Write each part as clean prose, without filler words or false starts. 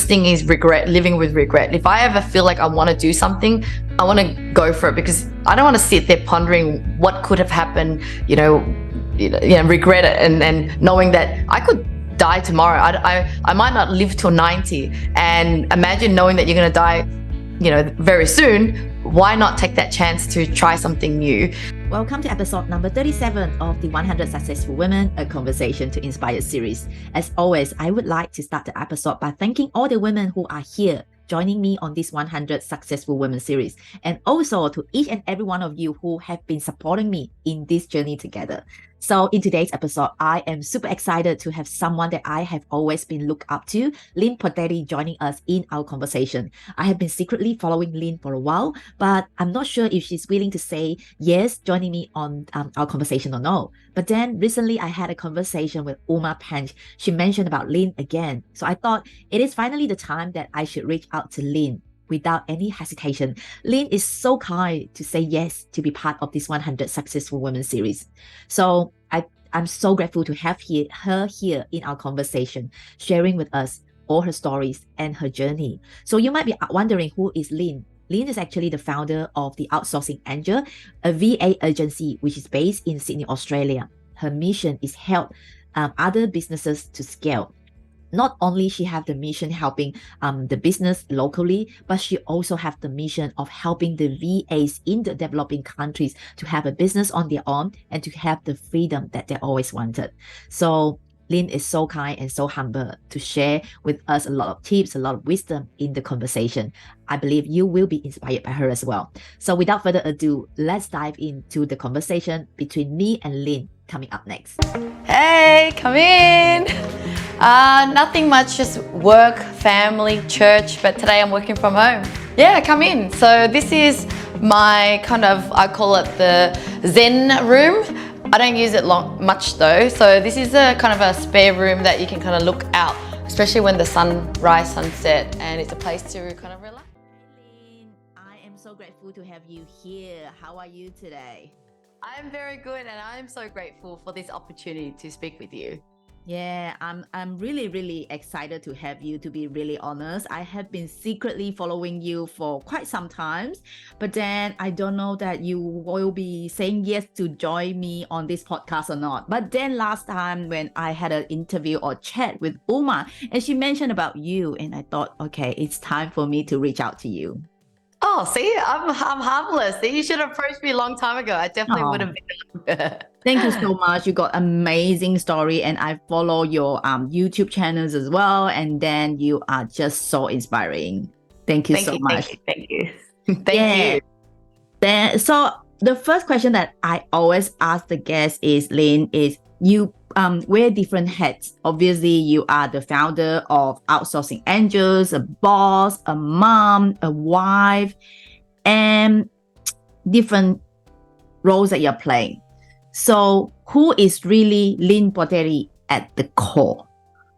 thing is regret, living with regret. If I ever feel like I want to do something, I want to go for it, because I don't want to sit there pondering what could have happened, regret it and knowing that I could die tomorrow. I might not live till 90, and imagine knowing that you're going to die, very soon. Why not take that chance to try something new? Welcome to episode number 37 of the 100 Successful Women, a Conversation to Inspire series. As always, I would like to start the episode by thanking all the women who are here joining me on this 100 Successful Women series, and also to each and every one of you who have been supporting me in this journey together. So in today's episode, I am super excited to have someone that I have always been looked up to, Linh Podetti, joining us in our conversation. I have been secretly following Linh for a while, but I'm not sure if she's willing to say yes, joining me on our conversation or no. But then recently I had a conversation with Uma Panch. She mentioned about Linh again. So I thought it is finally the time that I should reach out to Linh. Without any hesitation, Linh is so kind to say yes to be part of this 100 Successful Women series. So I'm so grateful to have her here in our conversation, sharing with us all her stories and her journey. So you might be wondering, who is Linh? Linh is actually the founder of the Outsourcing Angel, a VA agency which is based in Sydney, Australia. Her mission is help other businesses to scale. Not only she have the mission helping the business locally, but she also have the mission of helping the VAs in the developing countries to have a business on their own and to have the freedom that they always wanted. So Linh is so kind and so humble to share with us a lot of tips, a lot of wisdom in the conversation. I believe you will be inspired by her as well. So without further ado, let's dive into the conversation between me and Linh coming up next. Hey, come in. Nothing much, just work, family, church, but today I'm working from home. Yeah, come in. So this is my I call it the Zen room. I don't use it much though. So this is a kind of a spare room that you can kind of look out, especially when the sunrise, sunset, and it's a place to kind of relax. Linh, I am so grateful to have you here. How are you today? I'm very good, and I'm so grateful for this opportunity to speak with you. Yeah, I'm really excited to have you, to be really honest. I have been secretly following you for quite some time, but then I don't know that you will be saying yes to join me on this podcast or not. But then last time when I had an interview or chat with Uma, and she mentioned about you, and I thought, okay, it's time for me to reach out to you. Oh, see, I'm harmless. See, you should have approached me a long time ago. I definitely would have been. Thank you so much. You got amazing story, and I follow your YouTube channels as well. And then you are just so inspiring. Thank you so much. Thank you. Thank you. Then, so the first question that I always ask the guests is, Linh, is you wear different hats. Obviously, you are the founder of Outsourcing Angels, a boss, a mom, a wife, and different roles that you're playing. So who is really Linh Podetti at the core?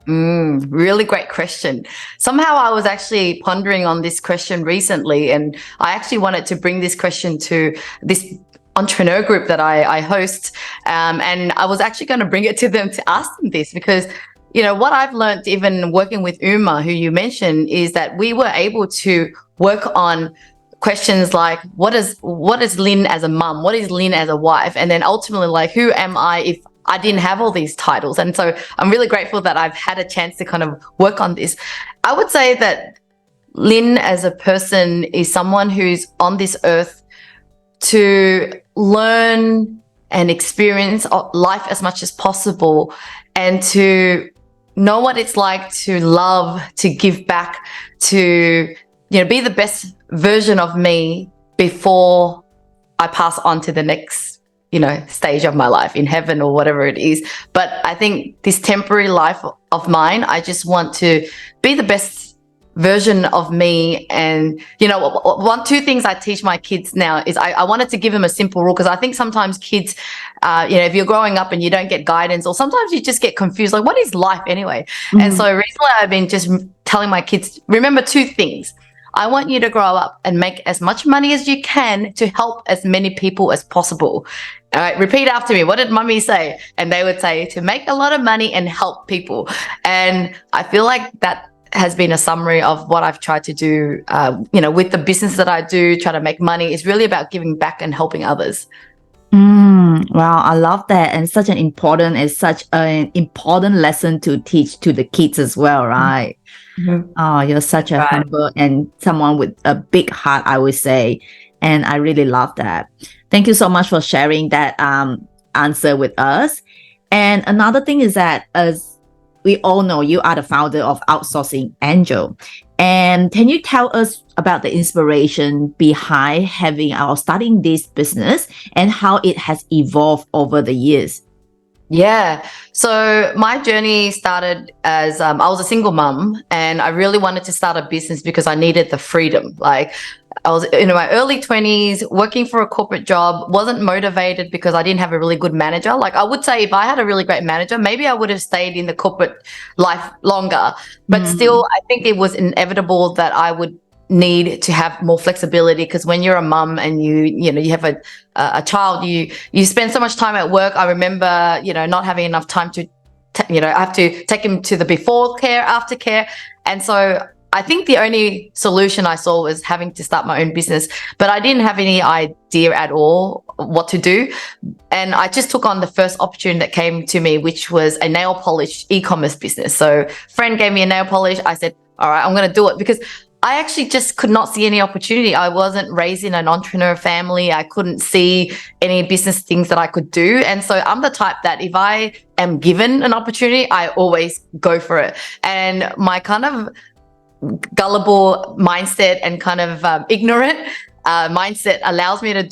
Really great question. Somehow I was actually pondering on this question recently, and I actually wanted to bring this question to this entrepreneur group that I host, and I was actually going to bring it to them to ask them this, because what I've learned even working with Uma, who you mentioned, is that we were able to work on questions like what is Linh as a mum, what is Linh as a wife, and then ultimately like who am I if I didn't have all these titles. And so I'm really grateful that I've had a chance to kind of work on this. I would say that Linh as a person is someone who's on this earth to learn and experience life as much as possible, and to know what it's like to love, to give back, to be the best version of me before I pass on to the next stage of my life in heaven or whatever it is. But I think this temporary life of mine, I just want to be the best version of me. And two things I teach my kids now is I wanted to give them a simple rule, because I think sometimes kids if you're growing up and you don't get guidance, or sometimes you just get confused, like what is life anyway? And so recently I've been just telling my kids, remember two things. I want you to grow up and make as much money as you can to help as many people as possible. All right, repeat after me. What did mummy say? And they would say, to make a lot of money and help people. And I feel like that has been a summary of what I've tried to do, with the business that I do, try to make money. It's really about giving back and helping others. Wow, I love that. And such an important lesson to teach to the kids as well, right? Mm-hmm. Oh, you're such a humble and someone with a big heart, I would say. And I really love that. Thank you so much for sharing that answer with us. And another thing is that, as we all know, you are the founder of Outsourcing Angel. And can you tell us about the inspiration behind starting this business and how it has evolved over the years? Yeah. So my journey started as I was a single mum, and I really wanted to start a business because I needed the freedom. Like, I was in my early 20s working for a corporate job, wasn't motivated because I didn't have a really good manager. Like, I would say if I had a really great manager, maybe I would have stayed in the corporate life longer. But still, I think it was inevitable that I would need to have more flexibility, because when you're a mum and you have a child, you spend so much time at work. I remember not having enough time to I have to take him to the before care, after care, and so I think the only solution I saw was having to start my own business, but I didn't have any idea at all what to do. And I just took on the first opportunity that came to me, which was a nail polish e-commerce business. So a friend gave me a nail polish. I said, all right, I'm going to do it, because I actually just could not see any opportunity. I wasn't raised in an entrepreneur family. I couldn't see any business things that I could do. And so I'm the type that if I am given an opportunity, I always go for it. And my kind of gullible mindset and kind of ignorant mindset allows me to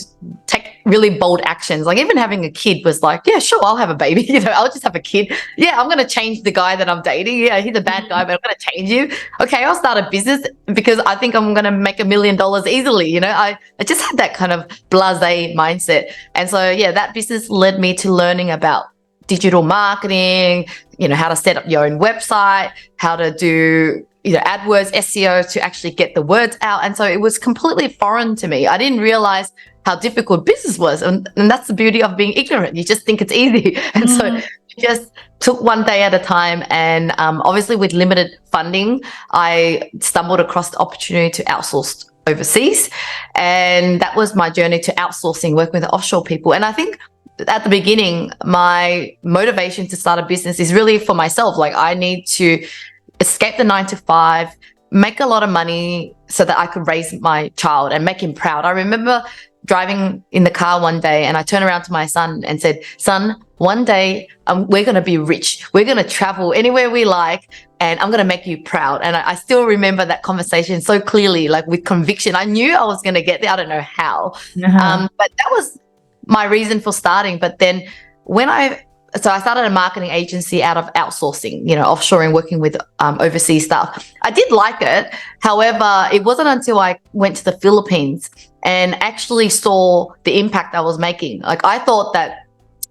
take really bold actions. Like, even having a kid was like, yeah, sure, I'll have a baby. I'll just have a kid. Yeah, I'm going to change the guy that I'm dating. Yeah, he's a bad guy, but I'm going to change you. Okay, I'll start a business because I think I'm going to make $1 million easily. I just had that kind of blasé mindset. And so, yeah, that business led me to learning about digital marketing, how to set up your own website, how to do AdWords, SEO, to actually get the words out. And so it was completely foreign to me. I didn't realize how difficult business was. And that's the beauty of being ignorant. You just think it's easy. And so you just took one day at a time. And obviously with limited funding, I stumbled across the opportunity to outsource overseas. And that was my journey to outsourcing, working with offshore people. And I think at the beginning, my motivation to start a business is really for myself. Like, I need to escape the 9-to-5, make a lot of money so that I could raise my child and make him proud. I remember driving in the car one day and I turned around to my son and said, son, one day we're going to be rich. We're going to travel anywhere we like, and I'm going to make you proud. And I still remember that conversation so clearly, like with conviction. I knew I was going to get there. I don't know how. But that was my reason for starting. But then so I started a marketing agency out of outsourcing, offshoring, working with overseas staff. I did like it. However, it wasn't until I went to the Philippines and actually saw the impact I was making. Like, I thought that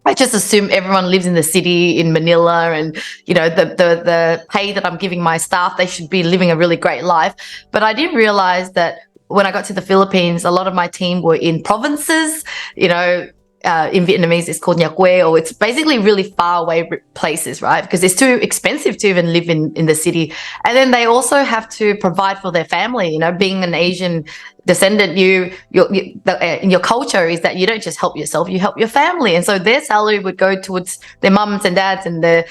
I just assumed everyone lives in the city in Manila, and the pay that I'm giving my staff, they should be living a really great life. But I didn't realize that when I got to the Philippines, a lot of my team were in provinces, in Vietnamese, it's called Nha Quê, or it's basically really far away places, right? Because it's too expensive to even live in the city. And then they also have to provide for their family. Being an Asian descendant, in your culture is that you don't just help yourself, you help your family. And so their salary would go towards their mums and dads and the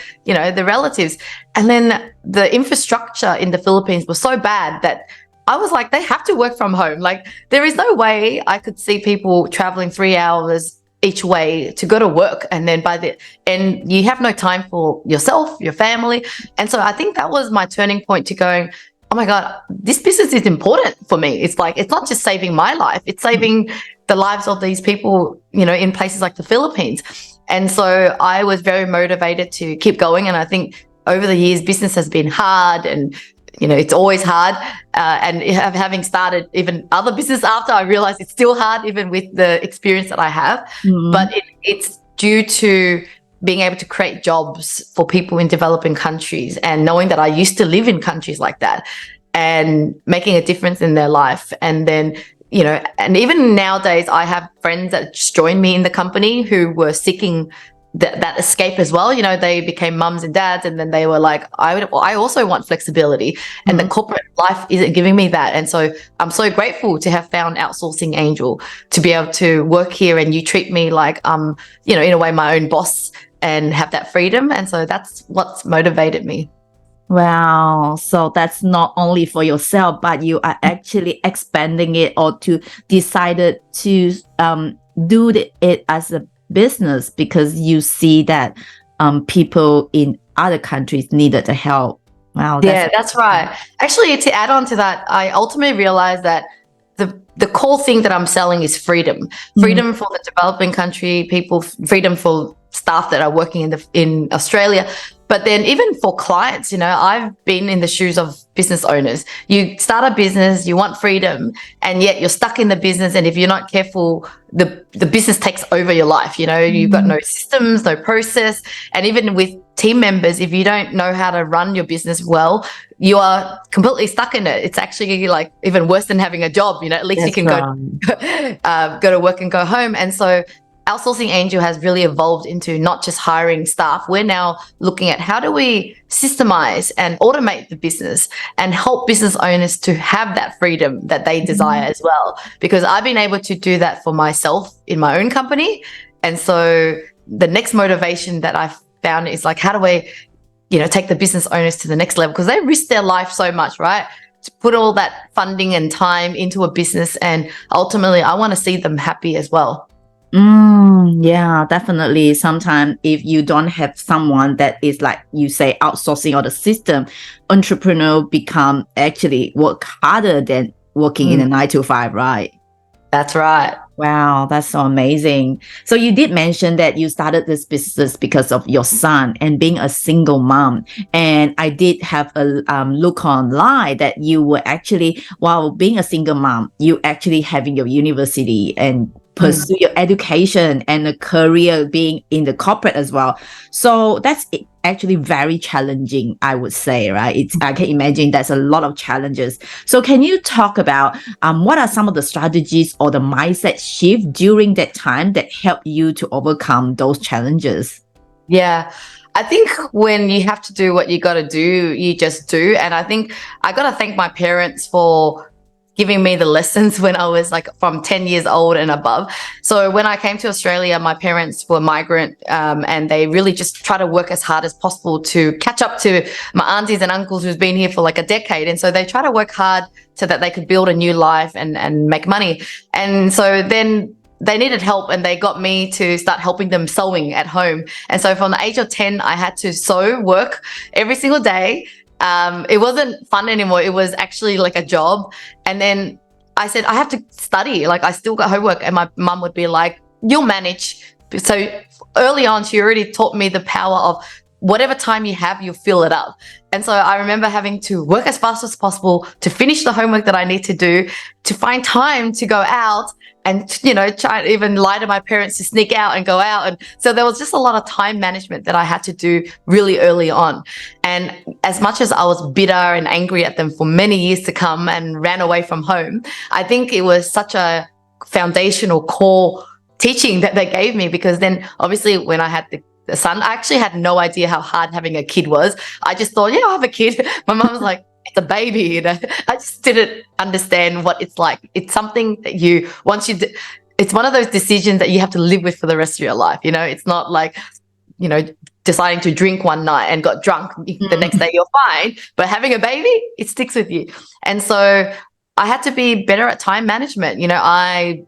relatives. And then the infrastructure in the Philippines was so bad that I was like, they have to work from home. Like, there is no way I could see people traveling 3 hours each way to go to work, and then by the end you have no time for yourself, your family. And so I think that was my turning point to going, oh my God, this business is important for me. It's like, it's not just saving my life, it's saving the lives of these people, in places like the Philippines. And so I was very motivated to keep going. And I think over the years, business has been hard, and it's always hard. And having started even other business after, I realized it's still hard, even with the experience that I have. But it's due to being able to create jobs for people in developing countries, and knowing that I used to live in countries like that and making a difference in their life. And then, and even nowadays, I have friends that just joined me in the company who were seeking that escape as well. They became mums and dads, and then they were like, I also want flexibility, and the corporate life isn't giving me that. And so I'm so grateful to have found Outsourcing Angel, to be able to work here, and you treat me like in a way, my own boss, and have that freedom. And so that's what's motivated me. Wow. So that's not only for yourself, but you are actually expanding it, or to decided to do it as a business, because you see that people in other countries needed the help. Wow. That's right. Actually, to add on to that, I ultimately realized that the core thing that I'm selling is freedom. Freedom for the developing country people, freedom for staff that are working in Australia. But then even for clients, I've been in the shoes of business owners. You start a business, you want freedom, and yet you're stuck in the business. And if you're not careful, the business takes over your life. You've got no systems, no process. And even with team members, if you don't know how to run your business well, you are completely stuck in it. It's actually like even worse than having a job. At least you can go to work and go home. And so Outsourcing Angel has really evolved into not just hiring staff. We're now looking at how do we systemize and automate the business and help business owners to have that freedom that they desire as well. Because I've been able to do that for myself in my own company. And so the next motivation that I've found is like, how do we, take the business owners to the next level? Because they risk their life so much, right? To put all that funding and time into a business. And ultimately, I want to see them happy as well. Yeah, definitely. Sometimes if you don't have someone that is, like you say, outsourcing, or the system, entrepreneur become actually work harder than working in a 9 to 5, right? That's right. Wow, that's so amazing. So you did mention that you started this business because of your son and being a single mom. And I did have a look online that you were actually, while being a single mom, you actually having your university and pursue your education and a career being in the corporate as well. So that's actually very challenging, I would say, right? I can imagine that's a lot of challenges. So can you talk about what are some of the strategies or the mindset shift during that time that help you to overcome those challenges? Yeah. I think when you have to do what you got to do, you just do. And I think I got to thank my parents for giving me the lessons when I was like from 10 years old and above. So when I came to Australia, my parents were migrant, and they really just try to work as hard as possible to catch up to my aunties and uncles who's been here for like a decade. And so they try to work hard so that they could build a new life and make money. And so then they needed help, and they got me to start helping them sewing at home. And so from the age of 10, I had to sew work every single day. It wasn't fun anymore. It was actually like a job. And then I said, I have to study. Like, I still got homework. And my mum would be like, you'll manage. So early on, she already taught me the power of whatever time you have, you fill it up. And so I remember having to work as fast as possible to finish the homework that I need to do, to find time to go out and, try to even lie to my parents to sneak out and go out. And so there was just a lot of time management that I had to do really early on. And as much as I was bitter and angry at them for many years to come and ran away from home, I think it was such a foundational core teaching that they gave me, because then obviously when I had the son, I actually had no idea how hard having a kid was. I just thought, I'll have a kid. My mom was like, it's a baby. I just didn't understand what it's like. It's something that it's one of those decisions that you have to live with for the rest of your life. It's not like, deciding to drink one night and got drunk the next day, you're fine. But having a baby, it sticks with you. And so I had to be better at time management. The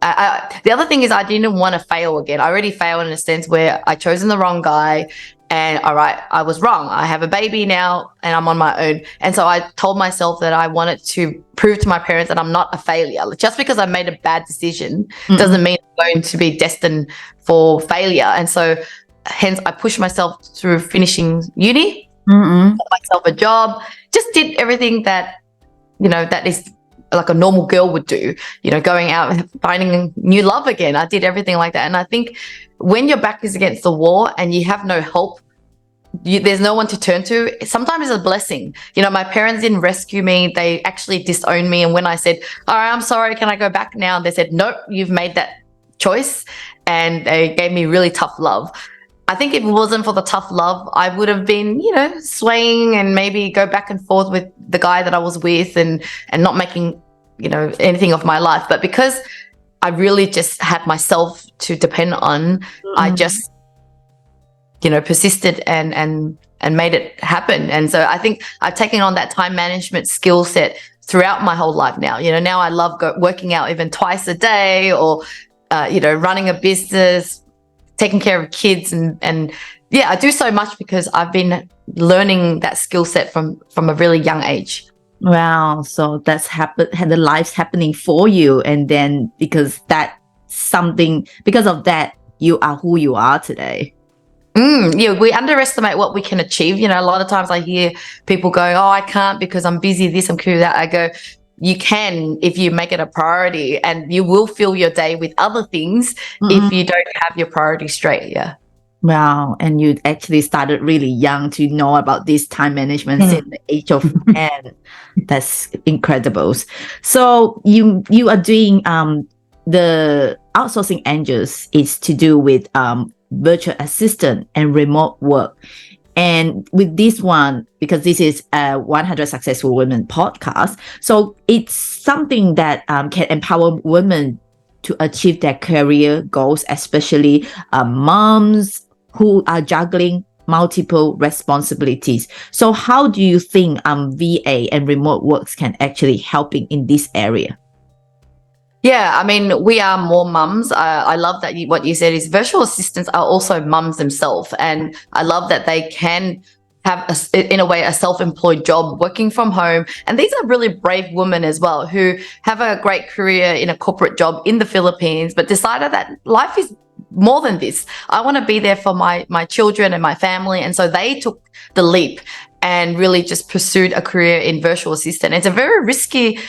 other thing is I didn't want to fail again. I already failed in a sense where I chosen the wrong guy, and all right, I was wrong. I have a baby now and I'm on my own. And so I told myself that I wanted to prove to my parents that I'm not a failure. Just because I made a bad decision doesn't mean I'm going to be destined for failure. And so hence I pushed myself through finishing uni, got myself a job, just did everything that, that is like a normal girl would do, going out and finding new love again. I did everything like that. And I think when your back is against the wall and you have no help, there's no one to turn to, sometimes it's a blessing. My parents didn't rescue me. They actually disowned me. And when I said, all right, I'm sorry, can I go back now? And they said, nope, you've made that choice. And they gave me really tough love. I think if it wasn't for the tough love, I would have been, swaying and maybe go back and forth with the guy that I was with and not making, anything of my life. But because I really just had myself to depend on, I just, persisted and made it happen. And so I think I've taken on that time management skill set throughout my whole life now. Now I love working out even twice a day, or, running a business, taking care of kids. And yeah, I do so much because I've been learning that skill set from a really young age. Wow. So that's the life's happening for you. And then because of that, you are who you are today. Yeah, we underestimate what we can achieve. A lot of times I hear people go, oh, I can't because I'm busy this, I'm busy that. I go, you can if you make it a priority, and you will fill your day with other things if you don't have your priorities straight. Yeah. Wow. And you actually started really young to know about this time management since the age of 10. That's incredible. So you are doing the Outsourcing Angels is to do with virtual assistant and remote work. And with this one, because this is a 100 Successful Women podcast, so it's something that can empower women to achieve their career goals, especially moms who are juggling multiple responsibilities. So how do you think VA and remote works can actually helping in this area? Yeah, I mean, we are more mums. I love that what you said is virtual assistants are also mums themselves. And I love that they can have, in a way, a self-employed job working from home. And these are really brave women as well who have a great career in a corporate job in the Philippines, but decided that life is more than this. I want to be there for my children and my family. And so they took the leap and really just pursued a career in virtual assistant. It's a very risky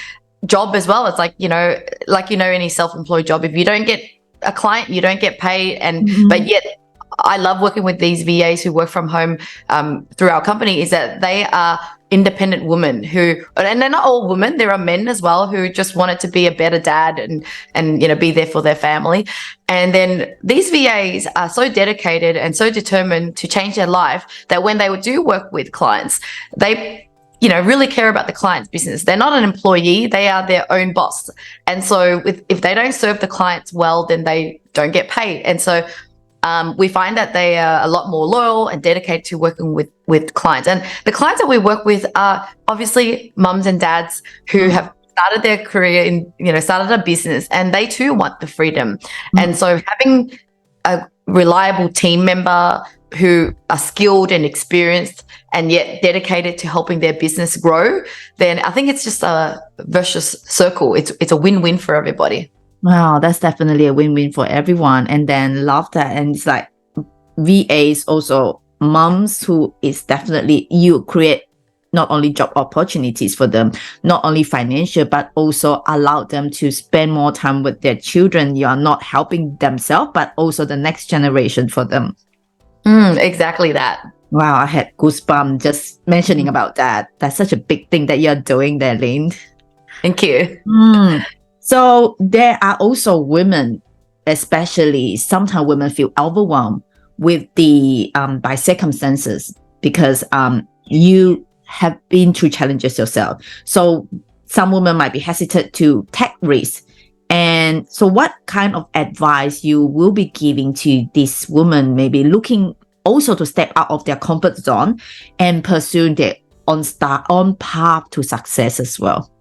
job as well. It's like, any self-employed job, if you don't get a client, you don't get paid. And but yet I love working with these VAs who work from home through our company, is that they are independent women who, and they're not all women, there are men as well who just wanted to be a better dad and be there for their family. And then these VAs are so dedicated and so determined to change their life that when they do work with clients, they really care about the client's business. They're not an employee, they are their own boss. And so if they don't serve the clients well, then they don't get paid. And so we find that they are a lot more loyal and dedicated to working with clients. And the clients that we work with are obviously mums and dads who have started their career started a business, and they too want the freedom. And so having a reliable team member who are skilled and experienced and yet dedicated to helping their business grow, then I think it's just a vicious circle. It's a win-win for everybody. Wow, that's definitely a win-win for everyone. And then love that. And it's like VAs also moms who is definitely, you create not only job opportunities for them, not only financial, but also allow them to spend more time with their children. You are not helping themselves, but also the next generation for them. Exactly that. Wow, I had goosebumps just mentioning about that. That's such a big thing that you're doing there, Lynn. Thank you. So there are also women, especially sometimes women feel overwhelmed with the by circumstances because you have been through challenges yourself. So some women might be hesitant to take risks. And so what kind of advice you will be giving to this woman, maybe looking also to step out of their comfort zone and pursue their on path to success as well?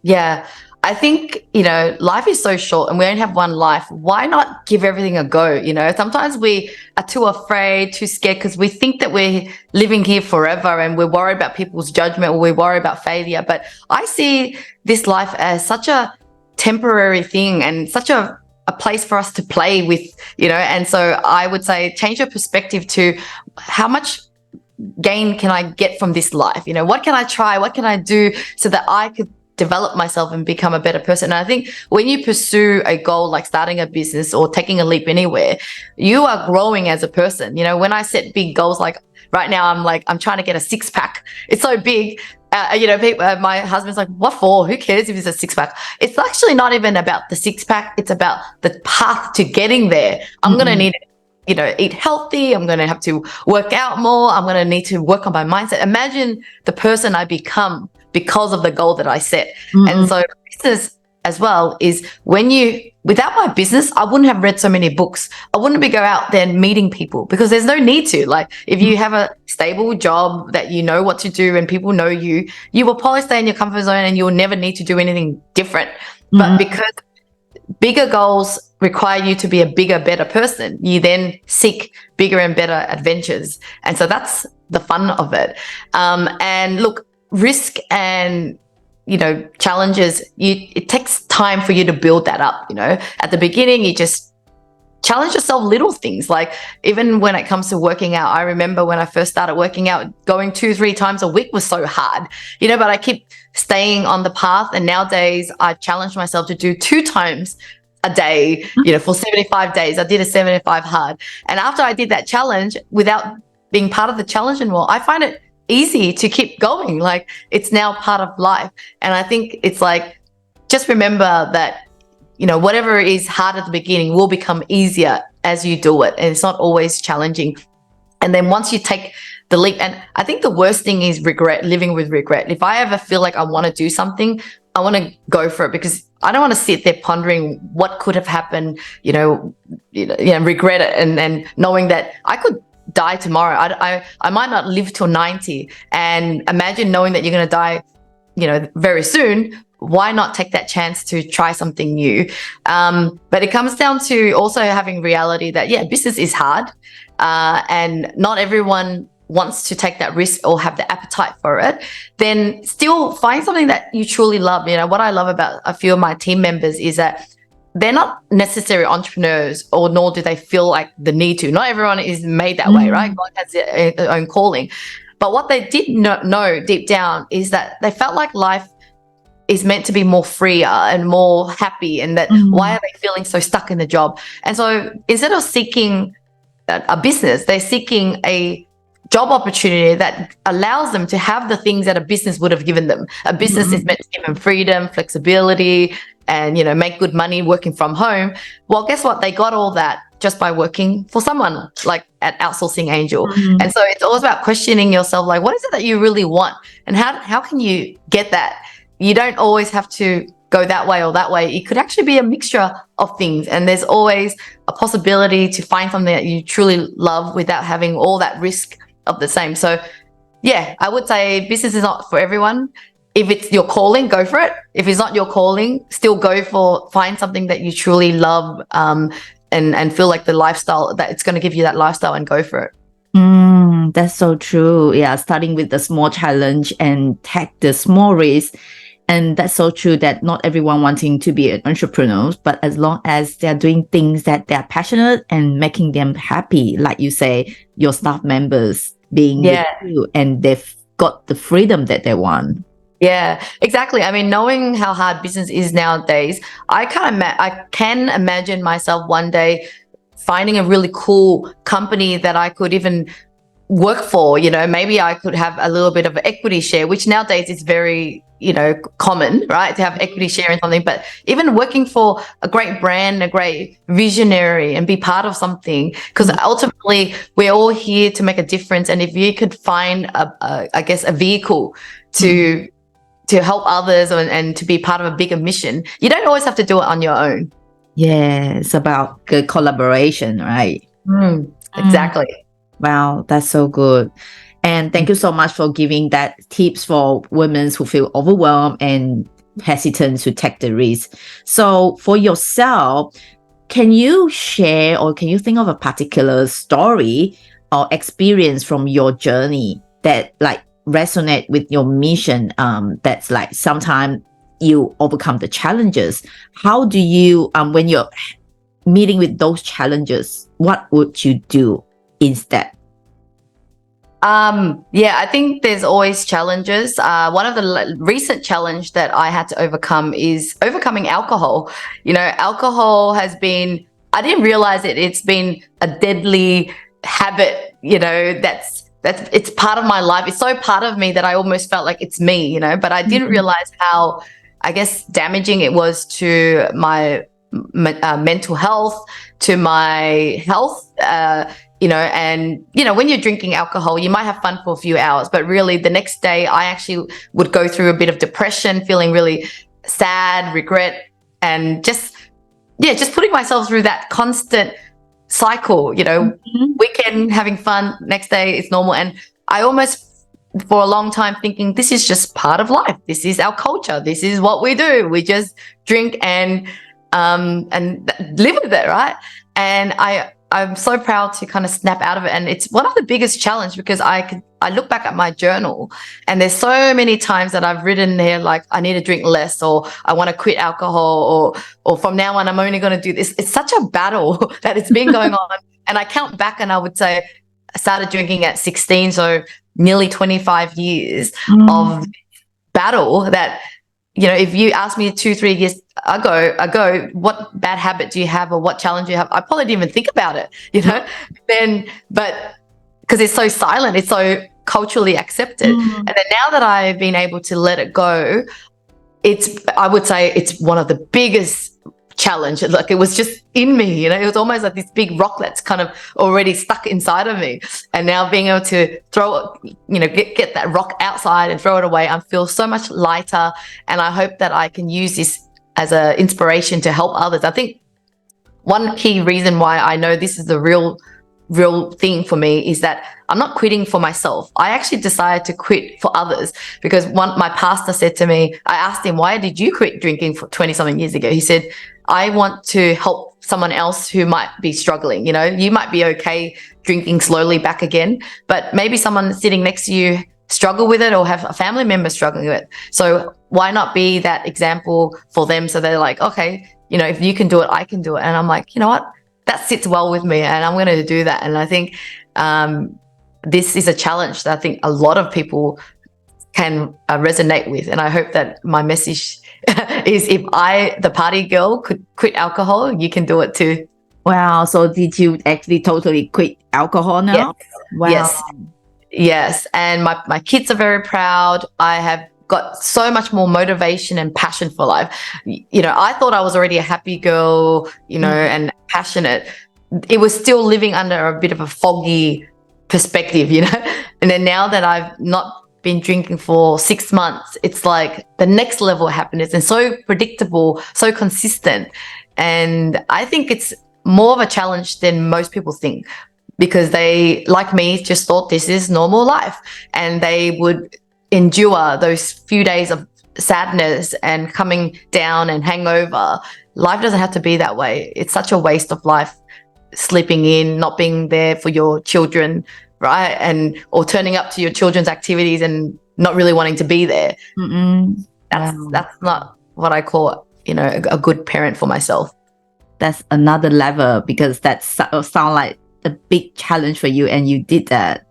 Yeah, I think, life is so short and we only have one life. Why not give everything a go? Sometimes we are too afraid, too scared because we think that we're living here forever and we're worried about people's judgment or we're worried about failure. But I see this life as such a temporary thing and such a place for us to play with, and so I would say change your perspective to how much gain can I get from this life? What can I try? What can I do so that I could develop myself and become a better person? And I think when you pursue a goal like starting a business or taking a leap anywhere, you are growing as a person. When I set big goals, like right now, I'm trying to get a 6-pack. It's so big. My husband's like, what for? Who cares if it's a 6-pack? It's actually not even about the 6-pack. It's about the path to getting there. I'm going to need eat healthy. I'm going to have to work out more. I'm going to need to work on my mindset. Imagine the person I become because of the goal that I set. And so business as well is without my business, I wouldn't have read so many books. I wouldn't be go out there meeting people because there's no need to. Like if you have a stable job that you know what to do and people know you, you will probably stay in your comfort zone and you'll never need to do anything different. But because bigger goals require you to be a bigger, better person, you then seek bigger and better adventures. And so that's the fun of it. And look, risk and challenges, it takes time for you to build that up. At the beginning, you just challenge yourself, little things. Like even when it comes to working out, I remember when I first started working out, going 2-3 times a week was so hard, but I keep staying on the path. And nowadays I challenge myself to do 2 times a day, for 75 days. I did a 75 hard. And after I did that challenge, without being part of the challenge anymore, I find it easy to keep going. Like it's now part of life. And I think it's like, just remember that, whatever is hard at the beginning will become easier as you do it. And it's not always challenging. And then once you take the leap, and I think the worst thing is living with regret. If I ever feel like I want to do something, I want to go for it because I don't want to sit there pondering what could have happened, regret it and knowing that I could die tomorrow. I might not live till 90, and imagine knowing that you're going to die, very soon. Why not take that chance to try something new? But it comes down to also having reality that, business is hard, and not everyone wants to take that risk or have the appetite for it. Then still find something that you truly love. What I love about a few of my team members is that they're not necessarily entrepreneurs, or nor do they feel like the need to. Not everyone is made that way, right? God has their own calling. But what they did know deep down is that they felt like life is meant to be more freer and more happy, and that why are they feeling so stuck in the job? And so instead of seeking a business, they're seeking a job opportunity that allows them to have the things that a business would have given them. A business is meant to give them freedom, flexibility, and make good money working from home. Well, guess what? They got all that just by working for someone like at Outsourcing Angel. And so it's always about questioning yourself, like, what is it that you really want, and how can you get that? You don't always have to go that way or that way. It could actually be a mixture of things, and there's always a possibility to find something that you truly love without having all that risk of the same. So I would say business is not for everyone. If it's your calling, go for it. If it's not your calling, still find something that you truly love, and feel like the lifestyle that it's going to give you that lifestyle, and go for it. That's so true. Yeah, starting with the small challenge and take the small risk. And that's so true that not everyone wanting to be an entrepreneur, but as long as they're doing things that they're passionate and making them happy, like you say, your staff members being with you, and they've got the freedom that they want. Yeah, exactly. I mean, knowing how hard business is nowadays, I can imagine myself one day finding a really cool company that I could even work for. Maybe I could have a little bit of an equity share, which nowadays is very common, right, to have equity share in something. But even working for a great brand, a great visionary, and be part of something, because ultimately we're all here to make a difference. And if you could find a vehicle to help others and to be part of a bigger mission, you don't always have to do it on your own. Yeah, it's about good collaboration, right? Exactly. Wow, that's so good. And thank you so much for giving that tips for women who feel overwhelmed and hesitant to take the risk. So for yourself, can you share, or can you think of a particular story or experience from your journey that like resonate with your mission? That's like sometimes you overcome the challenges. How do you, when you're meeting with those challenges, what would you do instead? I think there's always challenges. One of the recent challenge that I had to overcome is overcoming alcohol. Alcohol has been, I didn't realize it's been a deadly habit, that's it's part of my life. It's so part of me that I almost felt like it's me, but I didn't realize how, I guess, damaging it was to my mental health, to my health, and, when you're drinking alcohol, you might have fun for a few hours, but really the next day I actually would go through a bit of depression, feeling really sad, regret, and just putting myself through that constant cycle, weekend having fun, next day it's normal. And I almost, for a long time, thinking this is just part of life. This is our culture. This is what we do. We just drink and live with it, right? And I'm so proud to kind of snap out of it. And it's one of the biggest challenges, because I look back at my journal and there's so many times that I've written there, like, I need to drink less, or I want to quit alcohol, or from now on, I'm only going to do this. It's such a battle that it's been going on. And I count back and I would say I started drinking at 16. So nearly 25 years of battle that, if you ask me 2-3 years ago, what bad habit do you have or what challenge do you have? I probably didn't even think about it, but because it's so silent, it's so culturally accepted. And then now that I've been able to let it go, I would say it's one of the biggest challenge. Like, it was just in me, it was almost like this big rock that's kind of already stuck inside of me. And now being able to throw it, get that rock outside and throw it away, I feel so much lighter. And I hope that I can use this as an inspiration to help others. I think one key reason why I know this is the real thing for me is that I'm not quitting for myself. I actually decided to quit for others, because my pastor said to me, I asked him, why did you quit drinking for 20-something years ago? He said, I want to help someone else who might be struggling. You might be okay drinking slowly back again, but maybe someone sitting next to you struggle with it, or have a family member struggling with it. So why not be that example for them? So they're like, okay, if you can do it, I can do it. And I'm like, you know what? That sits well with me, and I'm going to do that. And I think this is a challenge that I think a lot of people can resonate with. And I hope that my message is, if the party girl, could quit alcohol, you can do it too. Wow. So did you actually totally quit alcohol now? Yes. Wow. Yes. And my kids are very proud. I have got so much more motivation and passion for life. I thought I was already a happy girl, and passionate. It was still living under a bit of a foggy perspective, and then now that I've not been drinking for 6 months, it's like the next level of happiness, and so predictable, so consistent. And I think it's more of a challenge than most people think, because they, like me, just thought this is normal life, and they would endure those few days of sadness and coming down and hangover. Life doesn't have to be that way. It's such a waste of life, sleeping in, not being there for your children, right? Or turning up to your children's activities and not really wanting to be there. That's not what I call, a good parent for myself. That's another level, because that sounds like a big challenge for you, and you did that.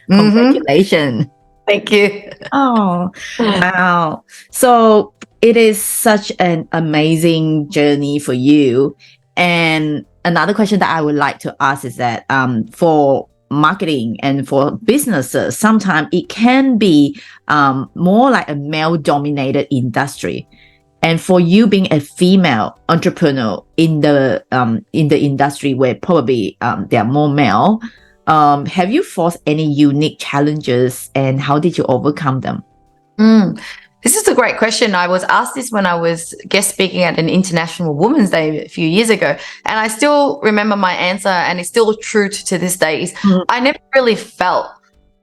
Congratulations. Thank you. Oh, wow. So it is such an amazing journey for you. And another question that I would like to ask is that for marketing and for businesses, sometimes it can be more like a male-dominated industry. And for you being a female entrepreneur in the industry where probably there are more male, have you faced any unique challenges, and how did you overcome them? This is a great question. I was asked this when I was guest speaking at an International Women's Day a few years ago, and I still remember my answer, and it's still true to this day. Is I never really felt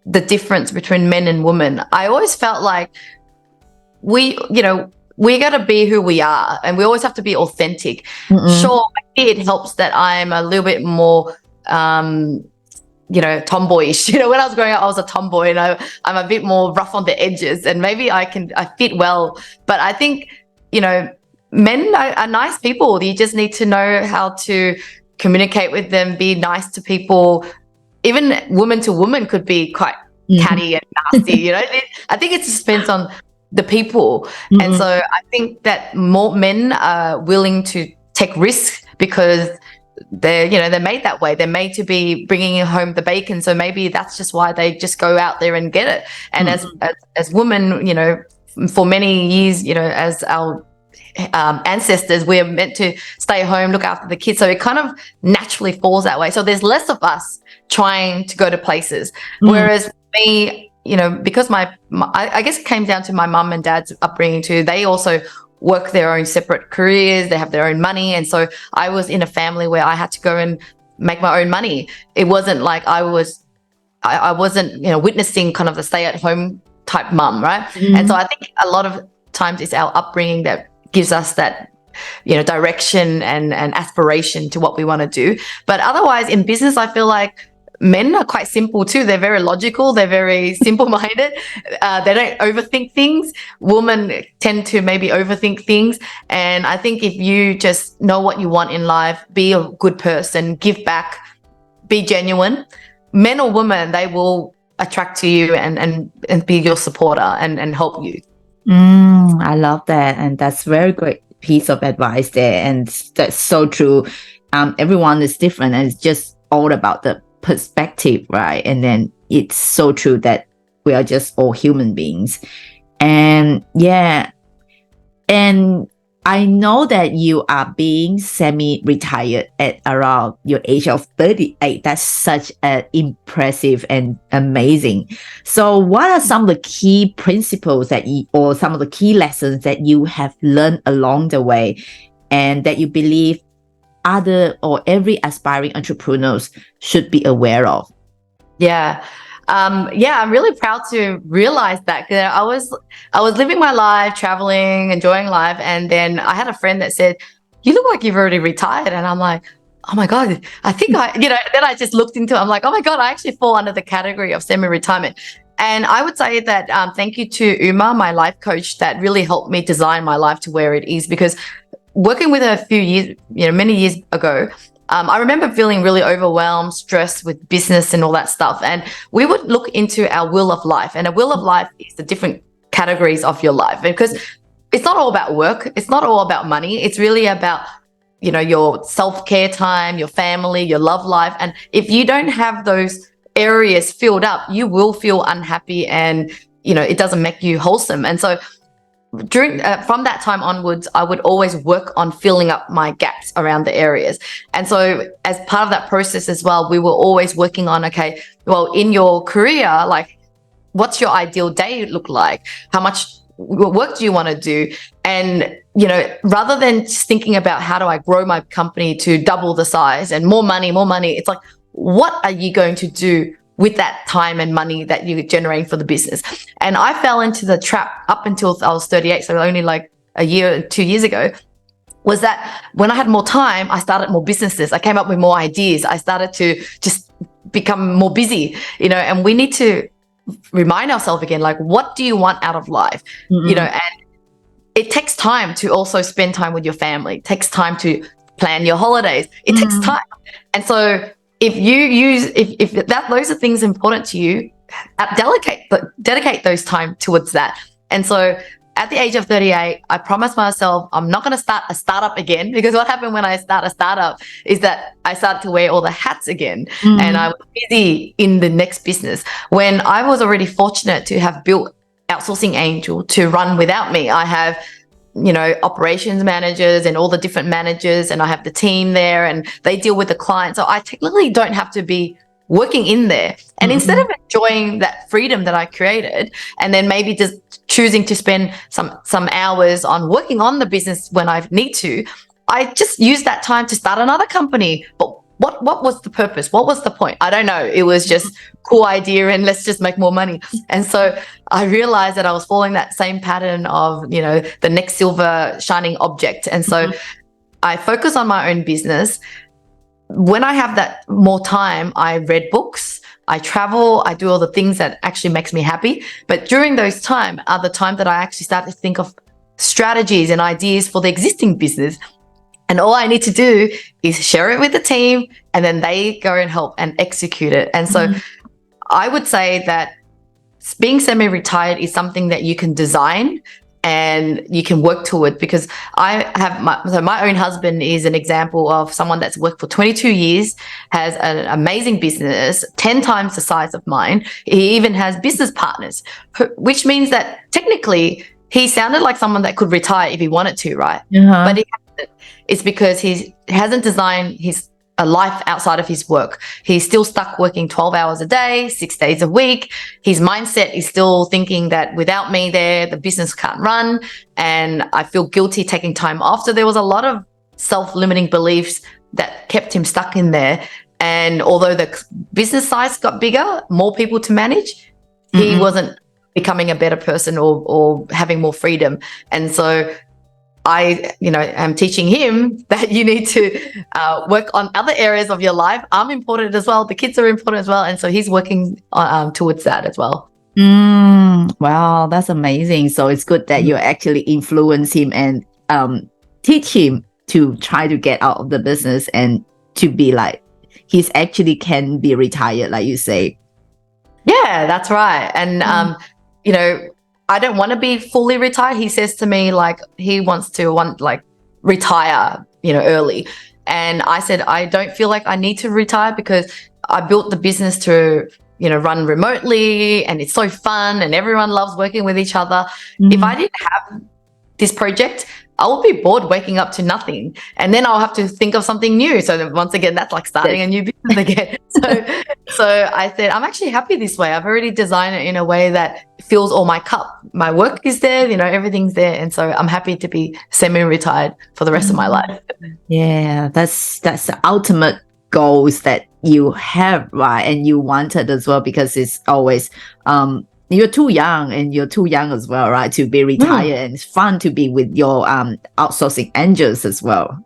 the difference between men and women. I always felt like we got to be who we are, and we always have to be authentic. Sure, maybe it helps that I'm a little bit more tomboyish. When I was growing up, I was a tomboy, and I'm a bit more rough on the edges, and maybe I fit well. But I think, men are nice people. You just need to know how to communicate with them, be nice to people. Even woman to woman could be quite catty and nasty. I think it just depends on the people. And so I think that more men are willing to take risks, because they're made that way. They're made to be bringing home the bacon. So maybe that's just why they just go out there and get it. And as women, for many years, as our ancestors, we're meant to stay home, look after the kids. So it kind of naturally falls that way. So there's less of us trying to go to places. Whereas me, because I guess it came down to my mum and dad's upbringing too. They also work their own separate careers. They have their own money. And so I was in a family where I had to go and make my own money. It wasn't like I wasn't, witnessing kind of the stay-at-home type mum, right? And so I think a lot of times it's our upbringing that gives us that, direction and aspiration to what we want to do. But otherwise, in business, I feel like men are quite simple too. They're very logical. They're very simple-minded. They don't overthink things. Women tend to maybe overthink things. And I think if you just know what you want in life, be a good person, give back, be genuine, men or women, they will attract to you and be your supporter and help you. I love that. And that's very great piece of advice there. And that's so true. Everyone is different, and it's just all about the perspective, right? And then it's so true that we are just all human beings. And and I know that you are being semi-retired at around your age of 38. That's such an impressive and amazing. So what are some of the key principles or some of the key lessons that you have learned along the way, and that you believe other or every aspiring entrepreneurs should be aware of? I'm really proud to realize that, because I was living my life, traveling, enjoying life, and then I had a friend that said, "You look like you've already retired," and I'm like, "Oh my God, I think Then I just looked into it. I'm like, "Oh my God, I actually fall under the category of semi-retirement." And I would say that thank you to Uma, my life coach, that really helped me design my life to where it is, because working with her a few years, many years ago, I remember feeling really overwhelmed, stressed with business and all that stuff. And we would look into our wheel of life. And a wheel of life is the different categories of your life. Because it's not all about work. It's not all about money. It's really about, your self-care time, your family, your love life. And if you don't have those areas filled up, you will feel unhappy, and, it doesn't make you wholesome. And so from that time onwards, I would always work on filling up my gaps around the areas. And so as part of that process as well, we were always working on, okay, well, in your career, like, what's your ideal day look like? How much work do you want to do? And, rather than just thinking about how do I grow my company to double the size and more money, it's like, what are you going to do with that time and money that you're generating for the business? And I fell into the trap up until I was 38, so only like a year, 2 years ago, was that when I had more time, I started more businesses. I came up with more ideas. I started to just become more busy, and we need to remind ourselves again, like, what do you want out of life? And it takes time to also spend time with your family. It takes time to plan your holidays. It takes time. And so if those are things important to you, dedicate those time towards that. And so at the age of 38, I promised myself I'm not going to start a startup again, because what happened when I start a startup is that I started to wear all the hats again, and I was busy in the next business when I was already fortunate to have built Outsourcing Angel to run without me. I have operations managers and all the different managers, and I have the team there, and they deal with the client. So I technically don't have to be working in there. And instead of enjoying that freedom that I created, and then maybe just choosing to spend some hours on working on the business when I need to, I just use that time to start another company. But what was the purpose? What was the point? I don't know. It was just cool idea, and let's just make more money. And so I realized that I was following that same pattern of, the next silver shining object. And so I focus on my own business. When I have that more time, I read books, I travel, I do all the things that actually makes me happy. But during those time are the time that I actually start to think of strategies and ideas for the existing business. And all I need to do is share it with the team, and then they go and help and execute it. And so I would say that being semi-retired is something that you can design and you can work toward, because I have my own husband is an example of someone that's worked for 22 years, has an amazing business, 10 times the size of mine. He even has business partners, which means that technically he sounded like someone that could retire if he wanted to, right? Uh-huh. But he hasn't. It's because he hasn't designed a life outside of his work. He's still stuck working 12 hours a day, 6 days a week. His mindset is still thinking that without me there, the business can't run. And I feel guilty taking time off. So there was a lot of self-limiting beliefs that kept him stuck in there. And although the business size got bigger, more people to manage, he wasn't becoming a better person or having more freedom. And so I, am teaching him that you need to work on other areas of your life. I'm important as well. The kids are important as well. And so he's working towards that as well. Wow, that's amazing. So it's good that you actually influence him and teach him to try to get out of the business and to be like, he's actually can be retired, like you say. Yeah, that's right. And, I don't want to be fully retired. He says to me, like, he wants to retire, early. And I said, I don't feel like I need to retire because I built the business to, run remotely, and it's so fun and everyone loves working with each other. If I didn't have this project, I will be bored waking up to nothing. And then I'll have to think of something new. So once again, that's like starting a new business again. So I said, I'm actually happy this way. I've already designed it in a way that fills all my cup. My work is there, everything's there. And so I'm happy to be semi-retired for the rest of my life. Yeah, that's the ultimate goals that you have, right? And you wanted as well, because it's always you're too young, and you're too young as well, right, to be retired. And it's fun to be with your outsourcing angels as well.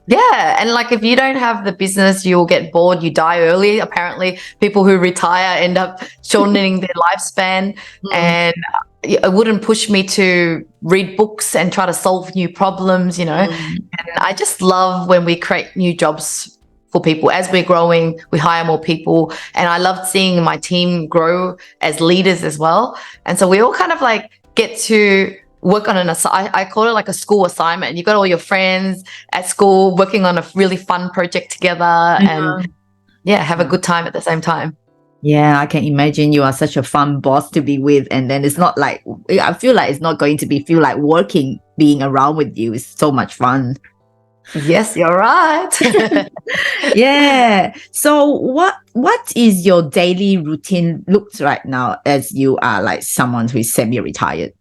Yeah, and like if you don't have the business, you'll get bored, you die early. Apparently, people who retire end up shortening their lifespan. And it wouldn't push me to read books and try to solve new problems, And I just love when we create new jobs for people. As we're growing, we hire more people. And I loved seeing my team grow as leaders as well. And so we all kind of like get to work on I call it like a school assignment. You got all your friends at school working on a really fun project together and have a good time at the same time. Yeah, I can imagine you are such a fun boss to be with. And then it's not like, I feel like it's not going to feel like working, being around with you is so much fun. Yes, you're right. Yeah. So what is your daily routine looks right now, as you are like someone who is semi-retired?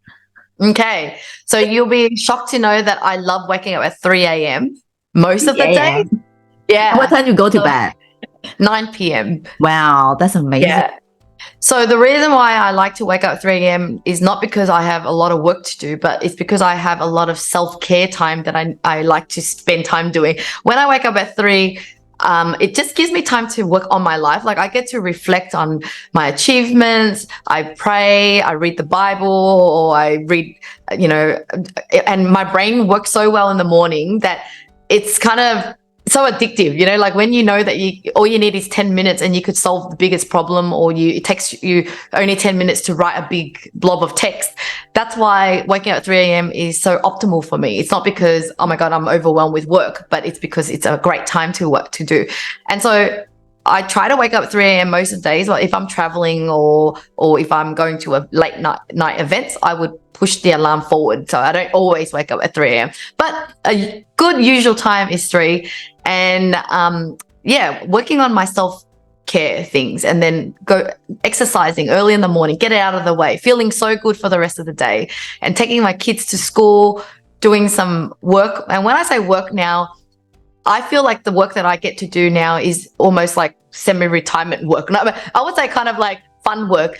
Okay. So you'll be shocked to know that I love waking up at 3 a.m. most of the day. Yeah. What time do you go to bed? 9 p.m. Wow, that's amazing. Yeah. So the reason why I like to wake up at 3 a.m. is not because I have a lot of work to do, but it's because I have a lot of self-care time that I like to spend time doing. When I wake up at 3, it just gives me time to work on my life. Like I get to reflect on my achievements. I pray, I read the Bible, or I read, and my brain works so well in the morning that it's kind of so addictive, like when you know that all you need is 10 minutes and you could solve the biggest problem, or it takes you only 10 minutes to write a big blob of text. That's why waking up at 3 a.m. is so optimal for me. It's not because, oh my God, I'm overwhelmed with work, but it's because it's a great time to do. And so I try to wake up at 3 a.m. most of the days. Like if I'm traveling or if I'm going to a late night events, I would push the alarm forward. So I don't always wake up at 3 a.m. But a good usual time is 3. And working on my self-care things, and then go exercising early in the morning, get it out of the way, feeling so good for the rest of the day, and taking my kids to school, doing some work. And when I say work now, I feel like the work that I get to do now is almost like semi-retirement work. No, I would say kind of like fun work.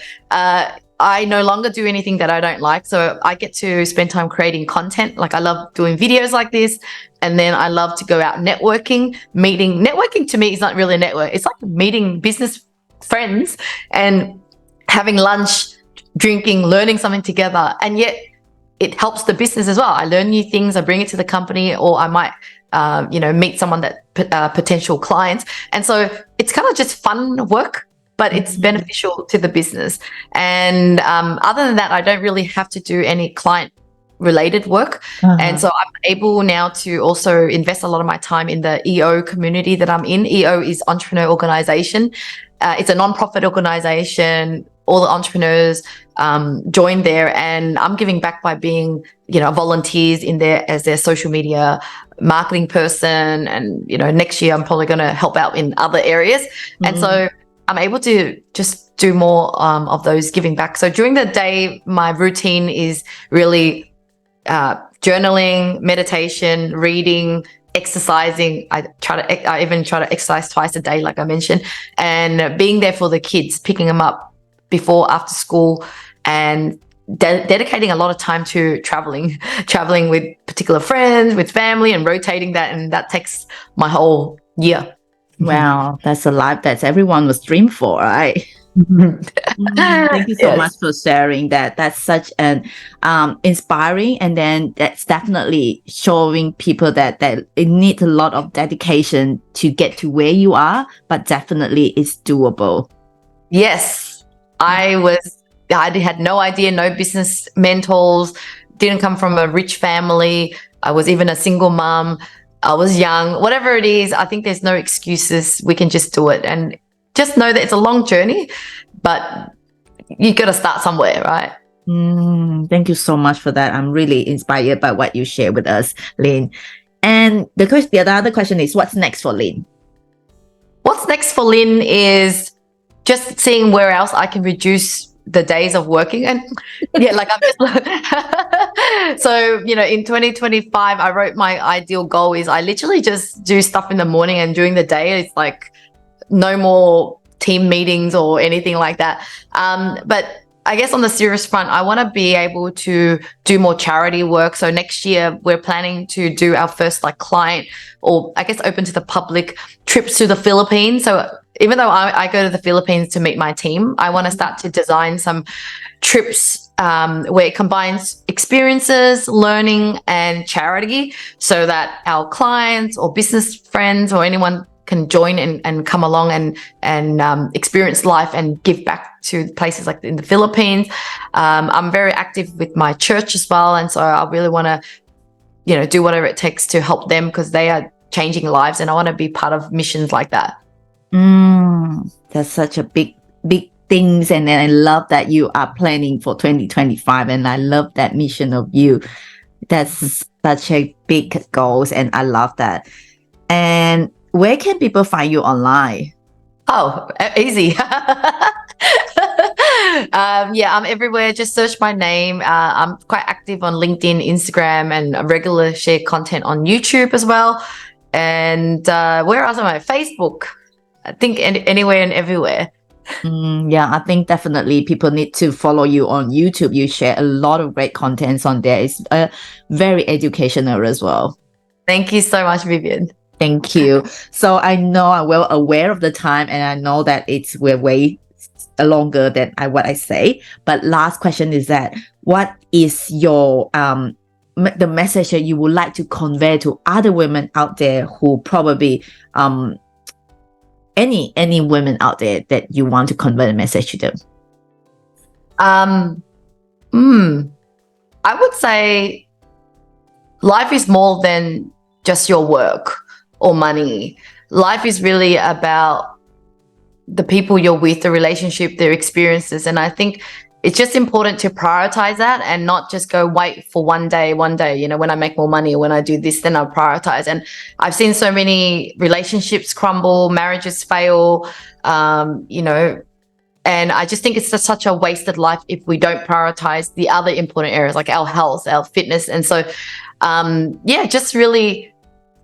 I no longer do anything that I don't like. So I get to spend time creating content. Like I love doing videos like this. And then I love to go out networking. Networking to me is not really a network. It's like meeting business friends and having lunch, drinking, learning something together. And yet it helps the business as well. I learn new things. I bring it to the company, or I might meet someone that potential clients. And so it's kind of just fun work, but it's beneficial to the business. And other than that, I don't really have to do any client related work. And so I'm able now to also invest a lot of my time in the EO community that I'm in. EO is Entrepreneur Organization. It's a non-profit organization. All the entrepreneurs join there, and I'm giving back by being, volunteers in there as their social media marketing person. And, next year I'm probably going to help out in other areas. And so I'm able to just do more of those giving back. So during the day, my routine is really journaling, meditation, reading, exercising. I even try to exercise twice a day, like I mentioned, and being there for the kids, picking them up before, after school, and dedicating a lot of time to traveling with particular friends, with family, and rotating that. And that takes my whole year. Wow, that's a life that everyone was dreamed for, right? Thank you so much for sharing that. That's such an inspiring, and then that's definitely showing people that it needs a lot of dedication to get to where you are, but definitely it's doable. Yes, I had no idea, no business mentors, didn't come from a rich family. I was even a single mom. I was young. Whatever it is, I think there's no excuses. We can just do it, and just know that it's a long journey, but you got to start somewhere, right? Thank you so much for that. I'm really inspired by what you share with us, Linh. And the other question is, what's next for Linh? What's next for Linh is just seeing where else I can reduce the days of working. And I'm just so, in 2025, I wrote my ideal goal is I literally just do stuff in the morning, and during the day it's like no more team meetings or anything like that. But I guess on the serious front, I want to be able to do more charity work. So next year we're planning to do our first client, or I guess open to the public, trips to the Philippines. So even though I go to the Philippines to meet my team, I want to start to design some trips where it combines experiences, learning, and charity, so that our clients or business friends or anyone can join and come along and experience life and give back to places like in the Philippines. I'm very active with my church as well, and so I really want to, do whatever it takes to help them, because they are changing lives, and I want to be part of missions like that. That's such a big things, and then I love that you are planning for 2025, and I love that mission of you. That's such a big goals, and I love that. And where can people find you online? Oh, easy. I'm everywhere. Just search my name. I'm quite active on LinkedIn, Instagram, and regular share content on YouTube as well. And where else am I? Facebook. I think anywhere and everywhere. I think definitely people need to follow you on YouTube. You share a lot of great contents on there. It's very educational as well. Thank you so much, Vivienne. Thank you. So I know I'm well aware of the time, and I know that we're way longer than what I say. But last question is that, what is your the message that you would like to convey to other women out there who probably any women out there that you want to convey a message to them? I would say life is more than just your work or money. Life is really about the people you're with, the relationship, their experiences. And I think it's just important to prioritize that, and not just go wait for one day, when I make more money or when I do this, then I'll prioritize. And I've seen so many relationships crumble, marriages fail, and I just think it's just such a wasted life if we don't prioritize the other important areas like our health, our fitness. And so, just really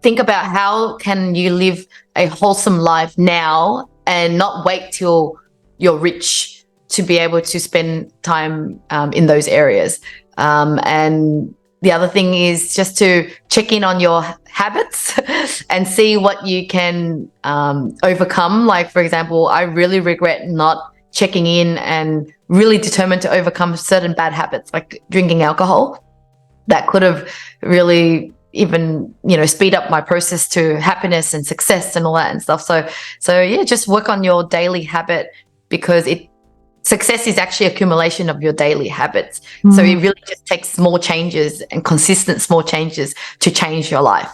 think about how can you live a wholesome life now and not wait till you're rich to be able to spend time in those areas. And the other thing is just to check in on your habits and see what you can overcome. Like, for example, I really regret not checking in and really determined to overcome certain bad habits, like drinking alcohol. That could have really even, speed up my process to happiness and success and all that and stuff. So just work on your daily habit, because it's success is actually accumulation of your daily habits. So it really just takes small changes and consistent small changes to change your life.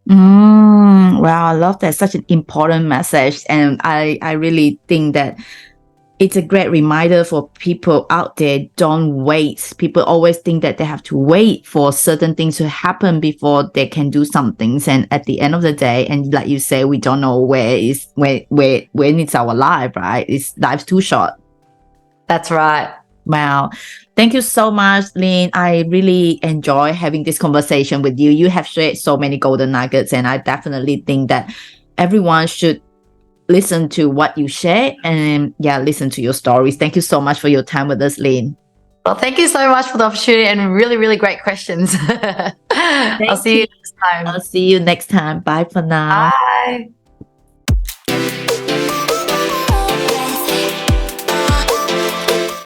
Wow, I love that. Such an important message. And I really think that it's a great reminder for people out there. Don't wait. People always think that they have to wait for certain things to happen before they can do some things. And at the end of the day, and like you say, we don't know when it's our life, right? Life's too short. That's right. Wow. Thank you so much, Lynn. I really enjoy having this conversation with you. You have shared so many golden nuggets, and I definitely think that everyone should listen to what you share and listen to your stories. Thank you so much for your time with us, Lynn. Well, thank you so much for the opportunity and really, really great questions. I'll see you next time. I'll see you next time. Bye for now. Bye.